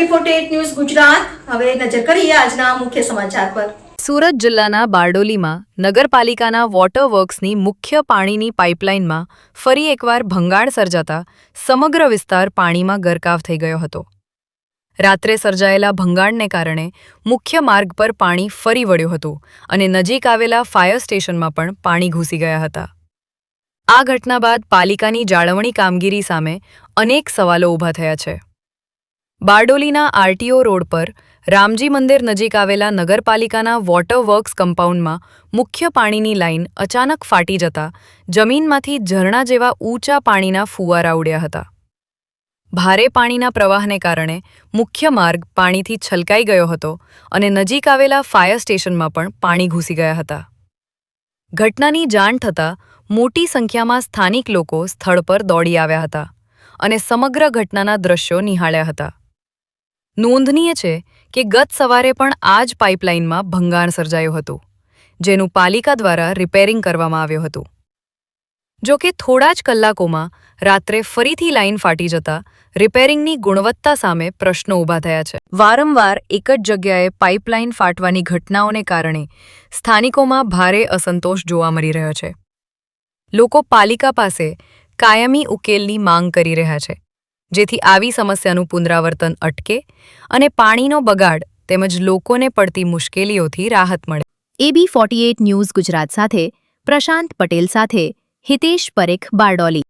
48 news Gujarat હવે નજર કરીએ આજના મુખ્ય સમાચાર પર। સુરત જિલ્લાના બારડોલીમાં નગરપાલિકાના વોટર વર્ક્સની મુખ્ય પાણીની પાઇપલાઇનમાં ફરી એકવાર ભંગાણ સર્જાતા સમગ્ર વિસ્તાર પાણીમાં ગરકાવ થઈ ગયો હતો। રાત્રે સર્જાયેલા ભંગાણને કારણે મુખ્ય માર્ગ પર પાણી ફરી વળ્યું હતું અને નજીક આવેલા ફાયર સ્ટેશનમાં પણ પાણી ઘૂસી ગયા હતા। આ ઘટના બાદ પાલિકાની જાળવણી કામગીરી સામે અનેક સવાલો ઊભા થયા છે। બારડોલીના આરટીઓ રોડ પર રામજી મંદિર નજીક આવેલા નગરપાલિકાના વોટર વર્ક્સ કમ્પાઉન્ડમાં મુખ્ય પાણીની લાઇન અચાનક ફાટી જતા જમીનમાંથી ઝરણા જેવા ઊંચા પાણીના ફુવારા ઉડ્યા હતા। ભારે પાણીના પ્રવાહને કારણે મુખ્ય માર્ગ પાણીથી છલકાઈ ગયો હતો અને નજીક આવેલા ફાયર સ્ટેશનમાં પણ પાણી ઘૂસી ગયા હતા। ઘટનાની જાણ થતાં મોટી સંખ્યામાં સ્થાનિક લોકો સ્થળ પર દોડી આવ્યા હતા અને સમગ્ર ઘટનાના દ્રશ્યો નિહાળ્યા હતા। નોંધનીય છે કે ગત સવારે પણ આ જ પાઇપલાઇનમાં ભંગાણ સર્જાયું હતું, જેનું પાલિકા દ્વારા રિપેરિંગ કરવામાં આવ્યું હતું। જો કે થોડા જ કલાકોમાં રાત્રે ફરીથી લાઇન ફાટી જતા રિપેરિંગની ગુણવત્તા સામે પ્રશ્નો ઊભા થયા છે। વારંવાર એક જ જગ્યાએ પાઇપલાઇન ફાટવાની ઘટનાઓને કારણે સ્થાનિકોમાં ભારે અસંતોષ જોવા મળી રહ્યો છે। લોકો પાલિકા પાસે કાયમી ઉકેલની માંગ કરી રહ્યા છે, જેથી આવી સમસ્યાનું પુનરાવર્તન અટકે અને પાણીનો બગાડ તેમજ લોકોને પડતી મુશ્કેલીઓથી રાહત મળે। AB 48 ન્યૂઝ ગુજરાત સાથે પ્રશાંત પટેલ સાથે હિતેશ પરેખ, બારડોલી।